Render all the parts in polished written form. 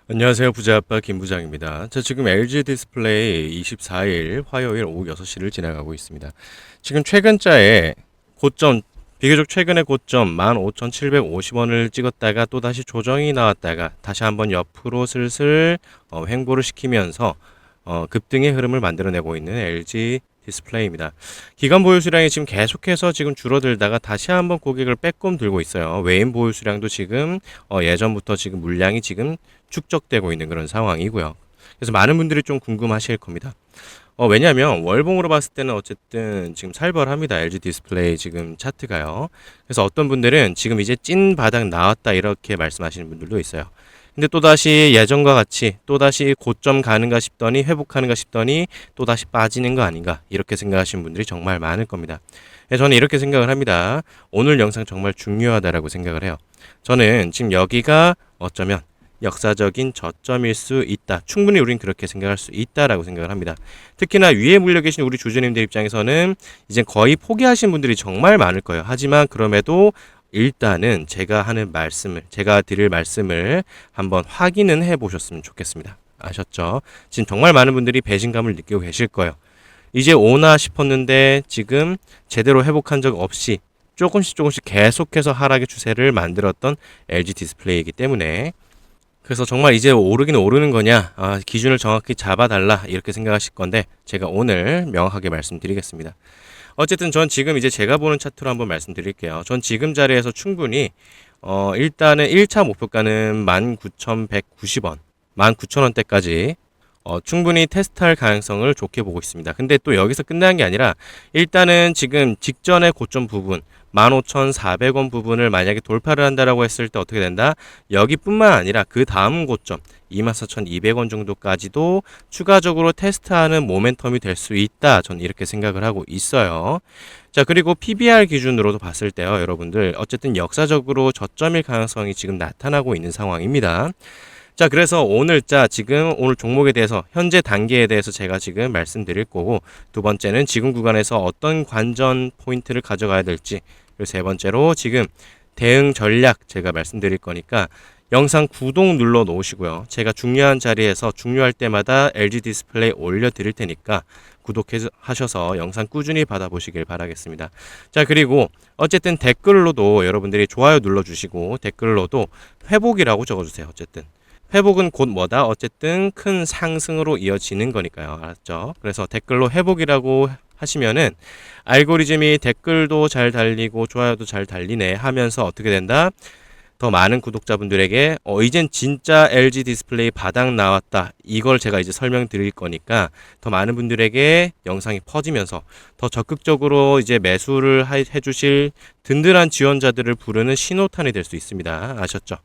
안녕하세요. 부자아빠 김부장입니다. 자, 지금 LG 디스플레이 24일 화요일 오후 6시를 지나가고 있습니다. 지금 최근자에 고점, 비교적 최근의 고점 15,750원을 찍었다가 또다시 조정이 나왔다가 다시 한번 옆으로 슬슬 횡보를 시키면서 급등의 흐름을 만들어내고 있는 LG 디스플레이입니다. 기관 보유 수량이 지금 계속해서 지금 줄어들다가 다시 한번 고객을 빼꼼 들고 있어요. 외인 보유 수량도 지금 예전부터 지금 물량이 지금 축적되고 있는 그런 상황이고요. 그래서 많은 분들이 좀 궁금하실 겁니다. 왜냐하면 월봉으로 봤을 때는 어쨌든 지금 살벌합니다. LG 디스플레이 지금 차트가요. 그래서 어떤 분들은 지금 이제 찐 바닥 나왔다 이렇게 말씀하시는 분들도 있어요. 근데 또다시 예전과 같이 또다시 고점 가는가 싶더니 회복하는가 싶더니 또다시 빠지는 거 아닌가 이렇게 생각하시는 분들이 정말 많을 겁니다. 저는 이렇게 생각을 합니다. 오늘 영상 정말 중요하다라고 생각을 해요. 저는 지금 여기가 어쩌면 역사적인 저점일 수 있다. 충분히 우린 그렇게 생각할 수 있다라고 생각을 합니다. 특히나 위에 물려 계신 우리 주주님들 입장에서는 이제 거의 포기하신 분들이 정말 많을 거예요. 하지만 그럼에도 일단은 제가 드릴 말씀을 한번 확인은 해 보셨으면 좋겠습니다. 아셨죠? 지금 정말 많은 분들이 배신감을 느끼고 계실 거예요. 이제 오나 싶었는데 지금 제대로 회복한 적 없이 조금씩 계속해서 하락의 추세를 만들었던 LG 디스플레이이기 때문에 그래서 정말 이제 오르긴 오르는 거냐, 기준을 정확히 잡아달라 이렇게 생각하실 건데 제가 오늘 명확하게 말씀드리겠습니다. 어쨌든 전 지금 이제 제가 보는 차트로 한번 말씀드릴게요. 전 지금 자리에서 충분히 일단은 1차 목표가는 19,190원, 19,000원대까지 충분히 테스트할 가능성을 좋게 보고 있습니다. 근데 또 여기서 끝나는 게 아니라 일단은 지금 직전의 고점 부분 15,400원 부분을 만약에 돌파를 한다라고 했을 때 어떻게 된다? 여기뿐만 아니라 그 다음 고점 24,200원 정도까지도 추가적으로 테스트하는 모멘텀이 될 수 있다. 저는 이렇게 생각을 하고 있어요. 자, 그리고 PBR 기준으로도 봤을 때요, 여러분들 어쨌든 역사적으로 저점일 가능성이 지금 나타나고 있는 상황입니다. 자, 그래서 지금 오늘 종목에 대해서 현재 단계에 대해서 제가 지금 말씀드릴 거고, 두 번째는 지금 구간에서 어떤 관전 포인트를 가져가야 될지, 그리고 세 번째로 지금 대응 전략 제가 말씀드릴 거니까 영상 구독 눌러 놓으시고요. 제가 중요한 자리에서 중요할 때마다 LG 디스플레이 올려 드릴 테니까 구독하셔서 영상 꾸준히 받아보시길 바라겠습니다. 자, 그리고 어쨌든 댓글로도 여러분들이 좋아요 눌러주시고 댓글로도 회복이라고 적어주세요. 어쨌든 회복은 곧 뭐다? 어쨌든 큰 상승으로 이어지는 거니까요. 알았죠? 그래서 댓글로 회복이라고 하시면은 알고리즘이 댓글도 잘 달리고 좋아요도 잘 달리네 하면서 어떻게 된다? 더 많은 구독자분들에게 이젠 진짜 LG 디스플레이 바닥 나왔다. 이걸 제가 이제 설명드릴 거니까 더 많은 분들에게 영상이 퍼지면서 더 적극적으로 이제 매수를 해주실 든든한 지원자들을 부르는 신호탄이 될 수 있습니다. 아셨죠?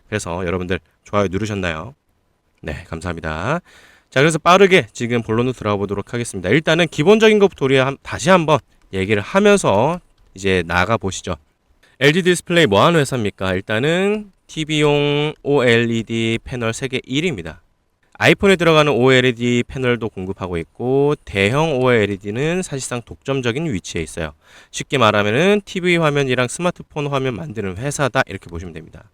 그래서 여러분들 좋아요 누르셨나요? 네, 감사합니다. 자, 그래서 빠르게 지금 본론으로 들어가 보도록 하겠습니다. 일단은 기본적인 것부터 우리 다시 한번 얘기를 하면서 이제 나가 보시죠. LG 디스플레이 뭐 하는 회사입니까? 일단은 TV용 OLED 패널 세계 1위입니다. 아이폰에 들어가는 OLED 패널도 공급하고 있고 대형 OLED는 사실상 독점적인 위치에 있어요. 쉽게 말하면은 TV 화면이랑 스마트폰 화면 만드는 회사다 이렇게 보시면 됩니다.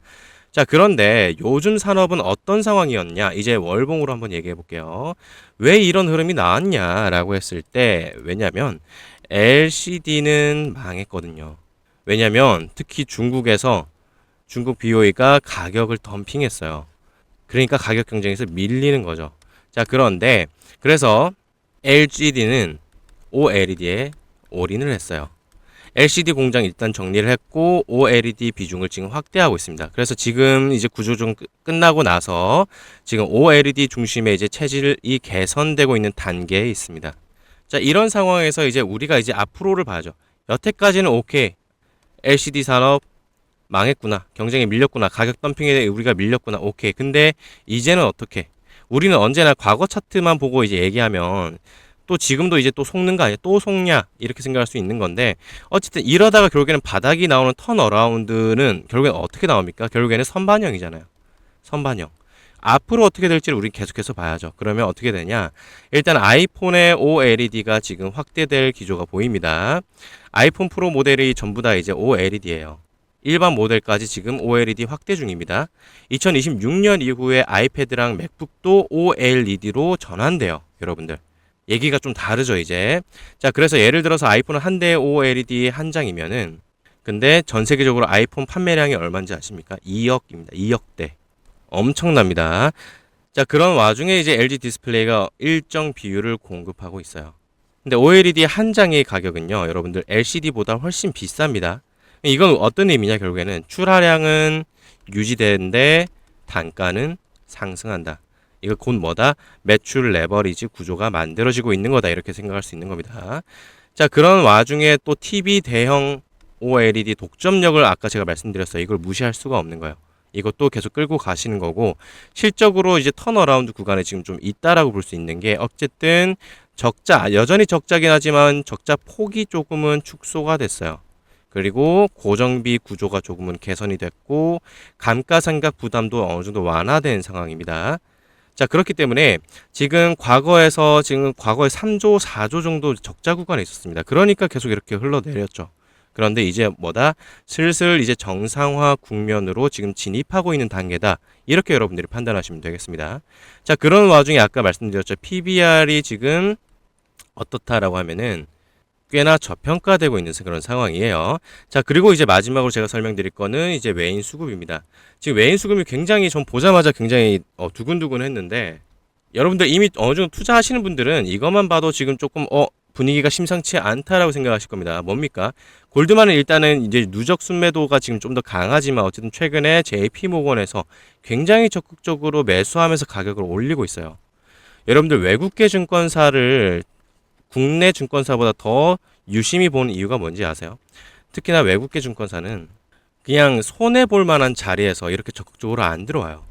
자, 그런데 요즘 산업은 어떤 상황이었냐? 이제 월봉으로 한번 얘기해 볼게요. 왜 이런 흐름이 나왔냐라고 했을 때 왜냐면 LCD는 망했거든요. 왜냐면 특히 중국 BOE가 가격을 덤핑했어요. 그러니까 가격 경쟁에서 밀리는 거죠. 자, 그래서 LCD는 OLED에 올인을 했어요. LCD 공장 일단 정리를 했고 OLED 비중을 지금 확대하고 있습니다. 그래서 지금 이제 구조조정 끝나고 나서 지금 OLED 중심의 이제 체질이 개선되고 있는 단계에 있습니다. 자, 이런 상황에서 이제 우리가 이제 앞으로를 봐야죠. 여태까지는 오케이. LCD 산업 망했구나. 경쟁에 밀렸구나. 가격 덤핑에 우리가 밀렸구나. 오케이. 근데 이제는 어떻게? 우리는 언제나 과거 차트만 보고 이제 얘기하면 또 지금도 이제 또 속는 거 아니야? 또 속냐? 이렇게 생각할 수 있는 건데 어쨌든 이러다가 결국에는 바닥이 나오는 턴어라운드는 결국엔 어떻게 나옵니까? 결국에는 선반영이잖아요. 선반영. 앞으로 어떻게 될지를 우리 계속해서 봐야죠. 그러면 어떻게 되냐? 일단 아이폰의 OLED가 지금 확대될 기조가 보입니다. 아이폰 프로 모델이 전부 다 이제 OLED예요. 일반 모델까지 지금 OLED 확대 중입니다. 2026년 이후에 아이패드랑 맥북도 OLED로 전환돼요. 여러분들. 얘기가 좀 다르죠, 이제. 자, 그래서 예를 들어서 아이폰은 한 대에 OLED 한 장이면은, 근데 전 세계적으로 아이폰 판매량이 얼마인지 아십니까? 2억입니다. 2억대. 엄청납니다. 자, 그런 와중에 이제 LG 디스플레이가 일정 비율을 공급하고 있어요. 근데 OLED 한 장의 가격은요, 여러분들 LCD보다 훨씬 비쌉니다. 이건 어떤 의미냐, 결국에는 출하량은 유지되는데 단가는 상승한다. 이거 곧 뭐다? 매출 레버리지 구조가 만들어지고 있는 거다. 이렇게 생각할 수 있는 겁니다. 자, 그런 와중에 또 TV 대형 OLED 독점력을 아까 제가 말씀드렸어요. 이걸 무시할 수가 없는 거예요. 이것도 계속 끌고 가시는 거고, 실적으로 이제 턴어라운드 구간에 지금 좀 있다라고 볼 수 있는 게, 어쨌든 적자, 여전히 적자긴 하지만 적자 폭이 조금은 축소가 됐어요. 그리고 고정비 구조가 조금은 개선이 됐고, 감가상각 부담도 어느 정도 완화된 상황입니다. 자, 그렇기 때문에 지금 과거에 3조, 4조 정도 적자 구간에 있었습니다. 그러니까 계속 이렇게 흘러내렸죠. 그런데 이제 뭐다? 슬슬 이제 정상화 국면으로 지금 진입하고 있는 단계다. 이렇게 여러분들이 판단하시면 되겠습니다. 자, 그런 와중에 아까 말씀드렸죠. PBR이 지금 어떻다라고 하면은 꽤나 저평가되고 있는 그런 상황이에요. 자, 그리고 이제 마지막으로 제가 설명드릴 거는 이제 외인 수급입니다. 지금 외인 수급이 굉장히 전 보자마자 굉장히 두근두근 했는데, 여러분들 이미 어느 정도 투자하시는 분들은 이것만 봐도 지금 조금 분위기가 심상치 않다라고 생각하실 겁니다. 뭡니까? 골드만은 일단은 이제 누적 순매도가 지금 좀 더 강하지만 어쨌든 최근에 JP모건에서 굉장히 적극적으로 매수하면서 가격을 올리고 있어요. 여러분들 외국계 증권사를 국내 증권사보다 더 유심히 보는 이유가 뭔지 아세요? 특히나 외국계 증권사는 그냥 손해볼 만한 자리에서 이렇게 적극적으로 안 들어와요.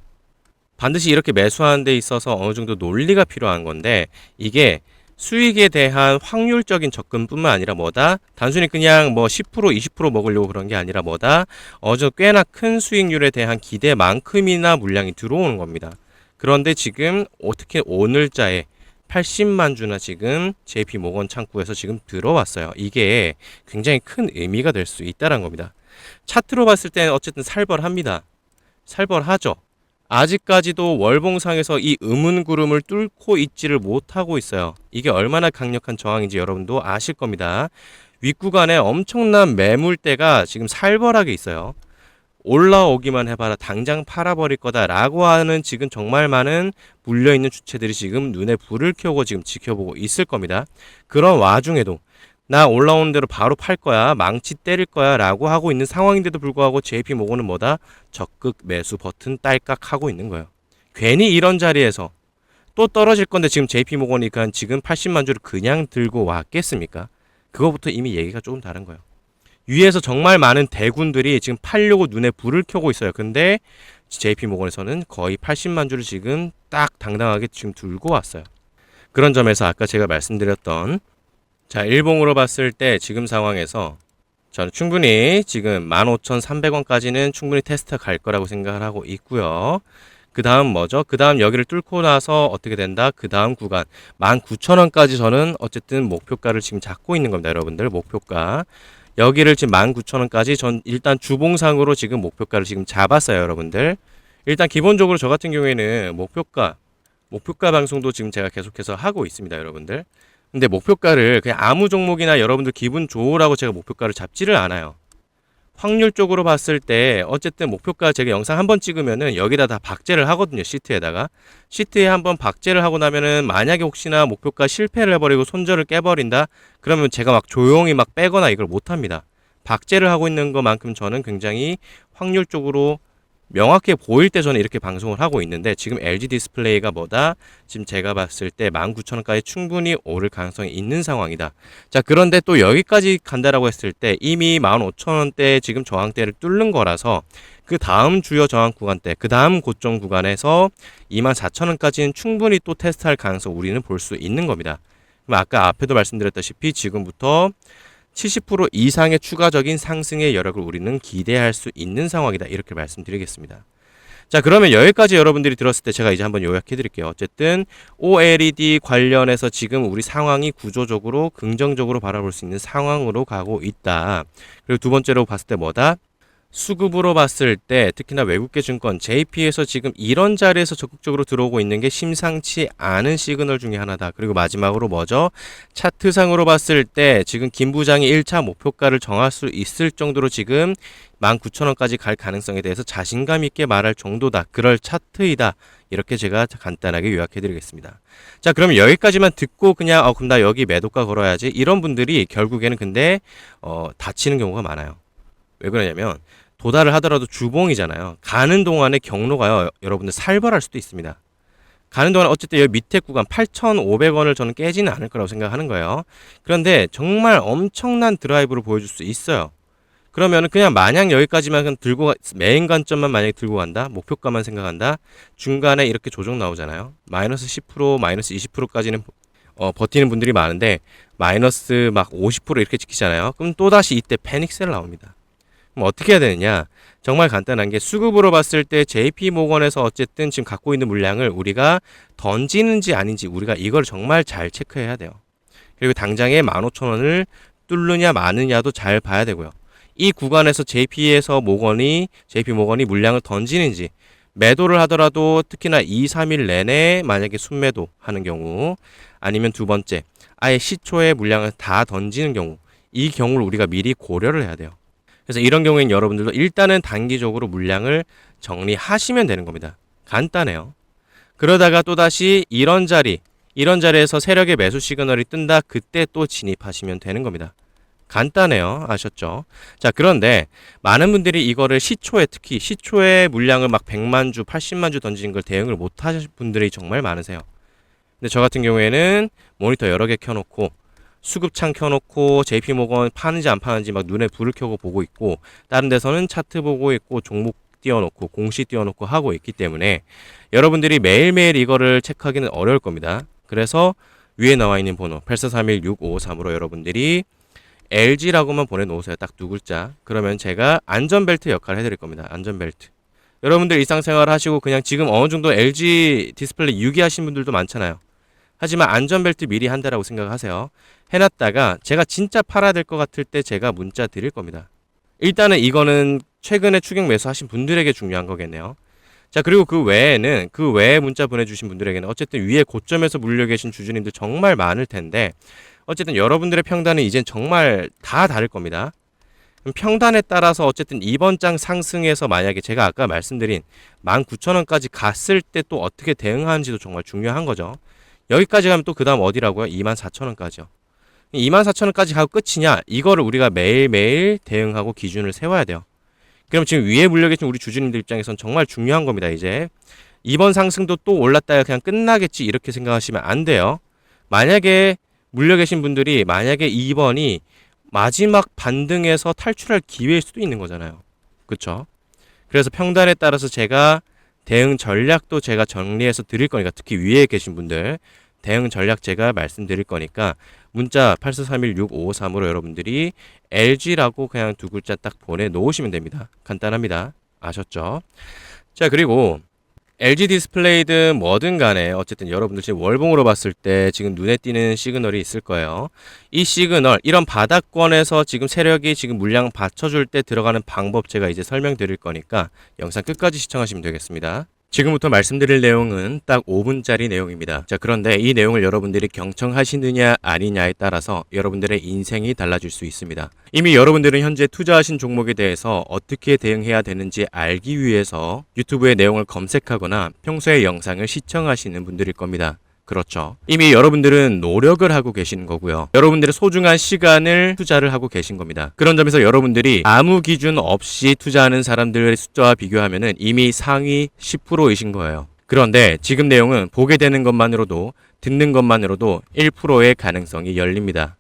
반드시 이렇게 매수하는 데 있어서 어느 정도 논리가 필요한 건데, 이게 수익에 대한 확률적인 접근뿐만 아니라 뭐다? 단순히 그냥 뭐 10%, 20% 먹으려고 그런 게 아니라 뭐다? 어제 꽤나 큰 수익률에 대한 기대만큼이나 물량이 들어오는 겁니다. 그런데 지금 특히 오늘자에 80만 주나 지금 JP모건 창구에서 지금 들어왔어요. 이게 굉장히 큰 의미가 될 수 있다는 겁니다. 차트로 봤을 때는 어쨌든 살벌합니다. 살벌하죠. 아직까지도 월봉상에서 이 음운구름을 뚫고 있지를 못하고 있어요. 이게 얼마나 강력한 저항인지 여러분도 아실 겁니다. 윗구간에 엄청난 매물대가 지금 살벌하게 있어요. 올라오기만 해봐라, 당장 팔아버릴 거다라고 하는 지금 정말 많은 물려있는 주체들이 지금 눈에 불을 켜고 지금 지켜보고 있을 겁니다. 그런 와중에도 나 올라오는 대로 바로 팔 거야, 망치 때릴 거야 라고 하고 있는 상황인데도 불구하고 JP모건은 뭐다? 적극 매수 버튼 딸깍 하고 있는 거예요. 괜히 이런 자리에서 또 떨어질 건데 지금 JP모건이 지금 80만 주를 그냥 들고 왔겠습니까? 그거부터 이미 얘기가 조금 다른 거예요. 위에서 정말 많은 대군들이 지금 팔려고 눈에 불을 켜고 있어요. 근데 JP모건에서는 거의 80만 주를 지금 딱 당당하게 지금 들고 왔어요. 그런 점에서 아까 제가 말씀드렸던, 자, 일봉으로 봤을 때 지금 상황에서 저는 충분히 지금 15,300원까지는 충분히 테스트 갈 거라고 생각을 하고 있고요. 그 다음 뭐죠? 그 다음 여기를 뚫고 나서 어떻게 된다? 그 다음 구간 19,000원까지 저는 어쨌든 목표가를 지금 잡고 있는 겁니다. 여러분들 목표가 여기를 지금 19,000원까지 전 일단 주봉상으로 지금 목표가를 지금 잡았어요. 여러분들 일단 기본적으로 저 같은 경우에는 목표가 방송도 지금 제가 계속해서 하고 있습니다. 여러분들 근데 목표가를 그냥 아무 종목이나 여러분들 기분 좋으라고 제가 목표가를 잡지를 않아요. 확률적으로 봤을 때 어쨌든 목표가 제가 영상 한번 찍으면은 여기다 다 박제를 하거든요. 시트에 한번 박제를 하고 나면은 만약에 혹시나 목표가 실패를 해버리고 손절을 깨버린다 그러면 제가 막 조용히 막 빼거나 이걸 못합니다. 박제를 하고 있는 것만큼 저는 굉장히 확률적으로 명확해 보일 때 저는 이렇게 방송을 하고 있는데, 지금 LG 디스플레이가 뭐다? 지금 제가 봤을 때 19,000원까지 충분히 오를 가능성이 있는 상황이다. 자, 그런데 또 여기까지 간다라고 했을 때 이미 15,000원대 지금 저항대를 뚫는 거라서 그 다음 주요 저항 구간대, 그 다음 고점 구간에서 24,000원까지는 충분히 또 테스트할 가능성 우리는 볼 수 있는 겁니다. 그럼 아까 앞에도 말씀드렸다시피 지금부터 70% 이상의 추가적인 상승의 여력을 우리는 기대할 수 있는 상황이다. 이렇게 말씀드리겠습니다. 자, 그러면 여기까지 여러분들이 들었을 때 제가 이제 한번 요약해 드릴게요. 어쨌든 OLED 관련해서 지금 우리 상황이 구조적으로 긍정적으로 바라볼 수 있는 상황으로 가고 있다. 그리고 두 번째로 봤을 때 뭐다? 수급으로 봤을 때 특히나 외국계 증권 JP에서 지금 이런 자리에서 적극적으로 들어오고 있는 게 심상치 않은 시그널 중에 하나다. 그리고 마지막으로 뭐죠? 차트상으로 봤을 때 지금 김 부장이 1차 목표가를 정할 수 있을 정도로 지금 19,000원까지 갈 가능성에 대해서 자신감 있게 말할 정도다. 그럴 차트이다. 이렇게 제가 간단하게 요약해 드리겠습니다. 자, 그럼 여기까지만 듣고 그냥 그럼 나 여기 매도가 걸어야지. 이런 분들이 결국에는 근데 다치는 경우가 많아요. 왜 그러냐면 도달을 하더라도 주봉이잖아요. 가는 동안에 경로가요, 여러분들 살벌할 수도 있습니다. 가는 동안 어쨌든 여기 밑에 구간 8,500원을 저는 깨지는 않을 거라고 생각하는 거예요. 그런데 정말 엄청난 드라이브를 보여줄 수 있어요. 그러면은 그냥 마냥 여기까지만 그냥 메인 관점만 만약에 들고 간다, 목표가만 생각한다, 중간에 이렇게 조정 나오잖아요. 마이너스 10%, 마이너스 20%까지는 버티는 분들이 많은데 마이너스 막 50% 이렇게 지키잖아요. 그럼 또다시 이때 패닉셀 나옵니다. 그럼 어떻게 해야 되느냐? 정말 간단한 게 수급으로 봤을 때 JP모건에서 어쨌든 지금 갖고 있는 물량을 우리가 던지는지 아닌지 우리가 이걸 정말 잘 체크해야 돼요. 그리고 당장에 15,000원을 뚫느냐 마느냐도 잘 봐야 되고요. 이 구간에서 JP모건이 물량을 던지는지, 매도를 하더라도 특히나 2, 3일 내내 만약에 순매도 하는 경우, 아니면 두 번째 아예 시초에 물량을 다 던지는 경우, 이 경우를 우리가 미리 고려를 해야 돼요. 그래서 이런 경우에는 여러분들도 일단은 단기적으로 물량을 정리하시면 되는 겁니다. 간단해요. 그러다가 또다시 이런 자리에서 세력의 매수 시그널이 뜬다. 그때 또 진입하시면 되는 겁니다. 간단해요. 아셨죠? 자, 그런데 많은 분들이 이거를 특히 시초에 물량을 막 100만 주, 80만 주 던지는 걸 대응을 못 하실 분들이 정말 많으세요. 근데 저 같은 경우에는 모니터 여러 개 켜놓고 수급창 켜놓고 JP모건 파는지 안 파는지 막 눈에 불을 켜고 보고 있고, 다른 데서는 차트 보고 있고 종목 띄워놓고 공시 띄워놓고 하고 있기 때문에 여러분들이 매일매일 이거를 체크하기는 어려울 겁니다. 그래서 위에 나와 있는 번호 8431-6553으로 여러분들이 LG라고만 보내놓으세요. 딱 두 글자. 그러면 제가 안전벨트 역할을 해드릴 겁니다. 안전벨트. 여러분들 일상생활 하시고 그냥 지금 어느 정도 LG 디스플레이 유기하신 분들도 많잖아요. 하지만 안전벨트 미리 한다라고 생각하세요. 해놨다가 제가 진짜 팔아야 될 것 같을 때 제가 문자 드릴 겁니다. 일단은 이거는 최근에 추격 매수하신 분들에게 중요한 거겠네요. 자, 그리고 그 외에 문자 보내주신 분들에게는 어쨌든 위에 고점에서 물려 계신 주주님들 정말 많을 텐데, 어쨌든 여러분들의 평단은 이젠 정말 다 다를 겁니다. 평단에 따라서 어쨌든 이번 장 상승에서 만약에 제가 아까 말씀드린 19,000원까지 갔을 때 또 어떻게 대응하는지도 정말 중요한 거죠. 여기까지 가면 또 그 다음 어디라고요? 24,000원까지요. 24,000원까지 가고 끝이냐? 이거를 우리가 매일매일 대응하고 기준을 세워야 돼요. 그럼 지금 위에 물려 계신 우리 주주님들 입장에선 정말 중요한 겁니다. 이제 이번 상승도 또 올랐다가 그냥 끝나겠지 이렇게 생각하시면 안 돼요. 만약에 물려 계신 분들이 만약에 2번이 마지막 반등에서 탈출할 기회일 수도 있는 거잖아요. 그쵸? 그래서 평단에 따라서 제가 대응 전략도 제가 정리해서 드릴 거니까, 특히 위에 계신 분들 대응 전략 제가 말씀드릴 거니까 문자 8431-6553으로 여러분들이 LG라고 그냥 두 글자 딱 보내놓으시면 됩니다. 간단합니다. 아셨죠? 자, 그리고 LG 디스플레이든 뭐든 간에 어쨌든 여러분들 지금 월봉으로 봤을 때 지금 눈에 띄는 시그널이 있을 거예요. 이 시그널, 이런 바닥권에서 지금 세력이 지금 물량 받쳐줄 때 들어가는 방법 제가 이제 설명드릴 거니까 영상 끝까지 시청하시면 되겠습니다. 지금부터 말씀드릴 내용은 딱 5분짜리 내용입니다. 자, 그런데 이 내용을 여러분들이 경청하시느냐 아니냐에 따라서 여러분들의 인생이 달라질 수 있습니다. 이미 여러분들은 현재 투자하신 종목에 대해서 어떻게 대응해야 되는지 알기 위해서 유튜브의 내용을 검색하거나 평소에 영상을 시청하시는 분들일 겁니다. 그렇죠. 이미 여러분들은 노력을 하고 계시는 거고요. 여러분들의 소중한 시간을 투자를 하고 계신 겁니다. 그런 점에서 여러분들이 아무 기준 없이 투자하는 사람들의 숫자와 비교하면 이미 상위 10%이신 거예요. 그런데 지금 내용은 보게 되는 것만으로도, 듣는 것만으로도 1%의 가능성이 열립니다.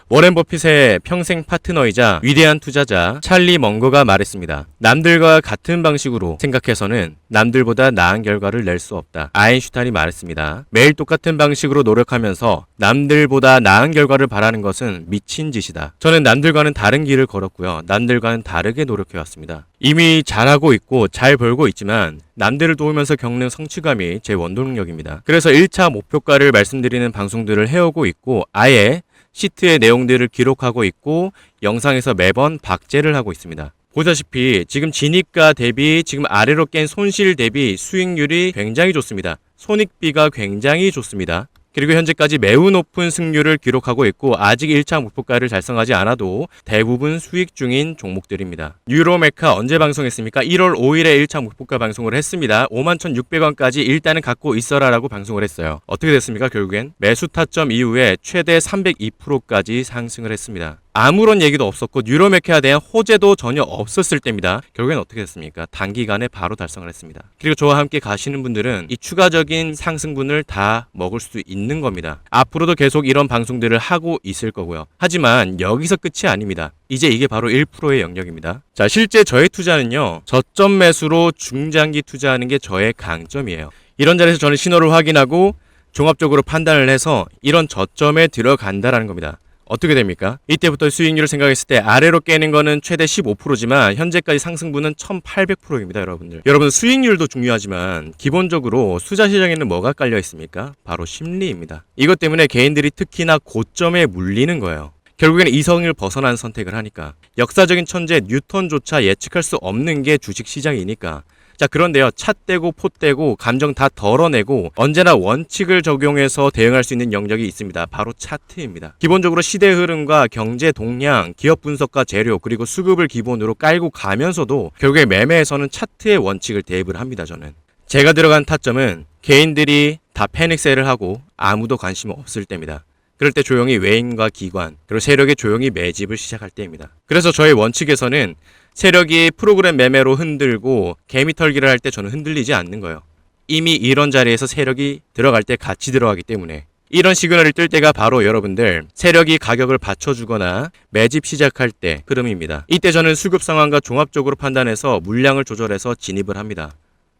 워렌 버핏의 평생 파트너이자 위대한 투자자 찰리 먼거가 말했습니다. 남들과 같은 방식으로 생각해서는 남들보다 나은 결과를 낼 수 없다. 아인슈타인이 말했습니다. 매일 똑같은 방식으로 노력하면서 남들보다 나은 결과를 바라는 것은 미친 짓이다. 저는 남들과는 다른 길을 걸었고요. 남들과는 다르게 노력해왔습니다. 이미 잘하고 있고 잘 벌고 있지만 남들을 도우면서 겪는 성취감이 제 원동력입니다. 그래서 1차 목표가를 말씀드리는 방송들을 해오고 있고, 아예 시트의 내용들을 기록하고 있고 영상에서 매번 박제를 하고 있습니다. 보다시피 지금 진입가 대비 지금 아래로 깬 손실 대비 수익률이 굉장히 좋습니다. 손익비가 굉장히 좋습니다. 그리고 현재까지 매우 높은 승률을 기록하고 있고 아직 1차 목표가를 달성하지 않아도 대부분 수익 중인 종목들입니다. 유로메카 언제 방송했습니까? 1월 5일에 1차 목표가 방송을 했습니다. 51,600원까지 일단은 갖고 있어라 라고 방송을 했어요. 어떻게 됐습니까? 결국엔 매수 타점 이후에 최대 302%까지 상승을 했습니다. 아무런 얘기도 없었고 유로메카에 대한 호재도 전혀 없었을 때입니다. 결국엔 어떻게 됐습니까? 단기간에 바로 달성을 했습니다. 그리고 저와 함께 가시는 분들은 이 추가적인 상승분을 다 먹을 수 있는 겁니다. 앞으로도 계속 이런 방송들을 하고 있을 거고요. 하지만 여기서 끝이 아닙니다. 이제 이게 바로 1%의 영역입니다. 자, 실제 저의 투자는요, 저점 매수로 중장기 투자하는 게 저의 강점이에요. 이런 자리에서 저는 신호를 확인하고 종합적으로 판단을 해서 이런 저점에 들어간다라는 겁니다. 어떻게 됩니까? 이때부터 수익률을 생각했을 때 아래로 깨는 거는 최대 15%지만 현재까지 상승분은 1800%입니다, 여러분들. 여러분 수익률도 중요하지만 기본적으로 투자 시장에는 뭐가 깔려 있습니까? 바로 심리입니다. 이것 때문에 개인들이 특히나 고점에 물리는 거예요. 결국에는 이성을 벗어난 선택을 하니까. 역사적인 천재 뉴턴조차 예측할 수 없는 게 주식시장이니까. 자, 그런데요, 차 떼고 포 떼고 감정 다 덜어내고 언제나 원칙을 적용해서 대응할 수 있는 영역이 있습니다. 바로 차트입니다. 기본적으로 시대 흐름과 경제 동향, 기업 분석과 재료, 그리고 수급을 기본으로 깔고 가면서도 결국에 매매에서는 차트의 원칙을 대입을 합니다. 저는 제가 들어간 타점은 개인들이 다 패닉셀을 하고 아무도 관심 없을 때입니다. 그럴 때 조용히 외인과 기관, 그리고 세력이 조용히 매집을 시작할 때입니다. 그래서 저의 원칙에서는 세력이 프로그램 매매로 흔들고 개미 털기를 할 때 저는 흔들리지 않는 거예요. 이미 이런 자리에서 세력이 들어갈 때 같이 들어가기 때문에. 이런 시그널이 뜰 때가 바로 여러분들 세력이 가격을 받쳐주거나 매집 시작할 때 흐름입니다. 이때 저는 수급 상황과 종합적으로 판단해서 물량을 조절해서 진입을 합니다.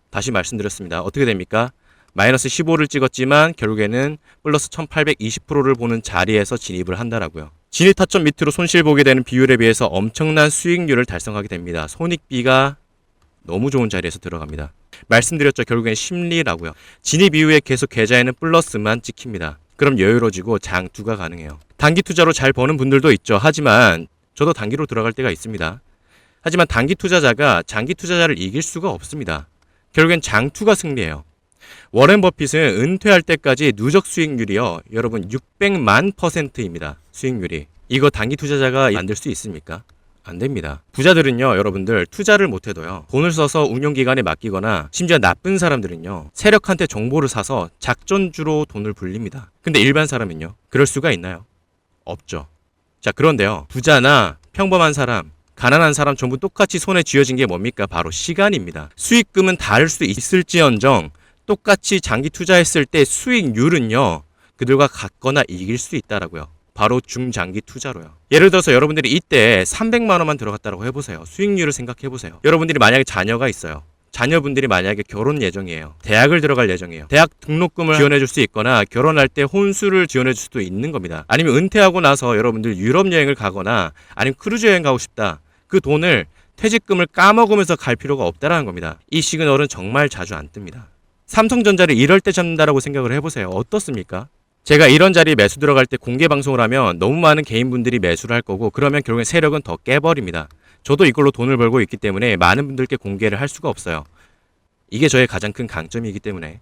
다시 말씀드렸습니다. 어떻게 됩니까? 마이너스 15를 찍었지만 결국에는 플러스 1820%를 보는 자리에서 진입을 한다라고요. 진입 타점 밑으로 손실 보게 되는 비율에 비해서 엄청난 수익률을 달성하게 됩니다. 손익비가 너무 좋은 자리에서 들어갑니다. 말씀드렸죠. 결국엔 심리라고요. 진입 이후에 계속 계좌에는 플러스만 찍힙니다. 그럼 여유로워지고 장투가 가능해요. 단기 투자로 잘 버는 분들도 있죠. 하지만 저도 단기로 들어갈 때가 있습니다. 하지만 단기 투자자가 장기 투자자를 이길 수가 없습니다. 결국엔 장투가 승리해요. 워렌 버핏은 은퇴할 때까지 누적 수익률이요, 여러분 600만 %입니다. 수익률이. 이거 단기 투자자가 만들 수 있습니까? 안 됩니다. 부자들은요, 여러분들 투자를 못해도요, 돈을 써서 운용기관에 맡기거나 심지어 나쁜 사람들은요, 세력한테 정보를 사서 작전주로 돈을 불립니다. 근데 일반 사람은요, 그럴 수가 있나요? 없죠. 자, 그런데요, 부자나 평범한 사람, 가난한 사람 전부 똑같이 손에 쥐어진 게 뭡니까? 바로 시간입니다. 수익금은 다를 수 있을지언정 똑같이 장기 투자했을 때 수익률은요, 그들과 같거나 이길 수 있다라고요. 바로 중장기 투자로요. 예를 들어서 여러분들이 이때 300만 원만 들어갔다고 해보세요. 수익률을 생각해보세요. 여러분들이 만약에 자녀가 있어요. 자녀분들이 만약에 결혼 예정이에요. 대학을 들어갈 예정이에요. 대학 등록금을 지원해줄 수 있거나 결혼할 때 혼수를 지원해줄 수도 있는 겁니다. 아니면 은퇴하고 나서 여러분들 유럽 여행을 가거나 아니면 크루즈 여행 가고 싶다. 그 돈을 퇴직금을 까먹으면서 갈 필요가 없다라는 겁니다. 이 시그널은 정말 자주 안 뜹니다. 삼성전자를 이럴 때 잡는다라고 생각을 해보세요. 어떻습니까? 제가 이런 자리에 매수 들어갈 때 공개 방송을 하면 너무 많은 개인분들이 매수를 할 거고 그러면 결국엔 세력은 더 깨버립니다. 저도 이걸로 돈을 벌고 있기 때문에 많은 분들께 공개를 할 수가 없어요. 이게 저의 가장 큰 강점이기 때문에.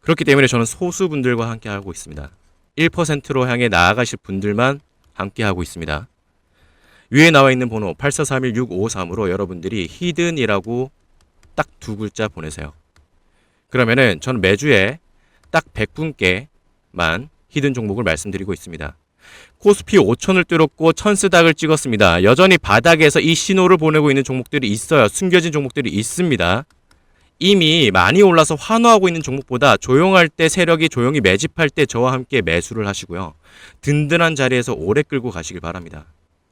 그렇기 때문에 저는 소수분들과 함께 하고 있습니다. 1%로 향해 나아가실 분들만 함께 하고 있습니다. 위에 나와 있는 번호 8431653으로 여러분들이 히든이라고 딱 두 글자 보내세요. 그러면은 저는 매주에 딱 100분께만 히든 종목을 말씀드리고 있습니다. 코스피 5천을 뚫었고 천스닥을 찍었습니다. 여전히 바닥에서 이 신호를 보내고 있는 종목들이 있어요. 숨겨진 종목들이 있습니다. 이미 많이 올라서 환호하고 있는 종목보다 조용할 때 세력이 조용히 매집할 때 저와 함께 매수를 하시고요. 든든한 자리에서 오래 끌고 가시길 바랍니다.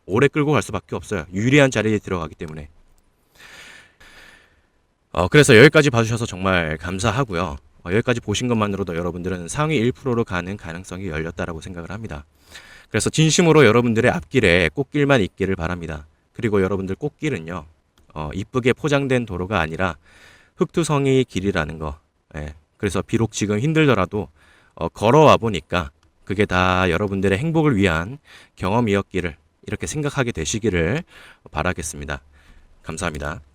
오래 끌고 갈 수밖에 없어요. 유리한 자리에 들어가기 때문에. 그래서 여기까지 봐주셔서 정말 감사하고요. 여기까지 보신 것만으로도 여러분들은 상위 1%로 가는 가능성이 열렸다라고 생각을 합니다. 그래서 진심으로 여러분들의 앞길에 꽃길만 있기를 바랍니다. 그리고 여러분들 꽃길은요, 이쁘게 포장된 도로가 아니라 흑투성이 길이라는 거. 예. 그래서 비록 지금 힘들더라도 걸어와 보니까 그게 다 여러분들의 행복을 위한 경험이었기를 이렇게 생각하게 되시기를 바라겠습니다. 감사합니다.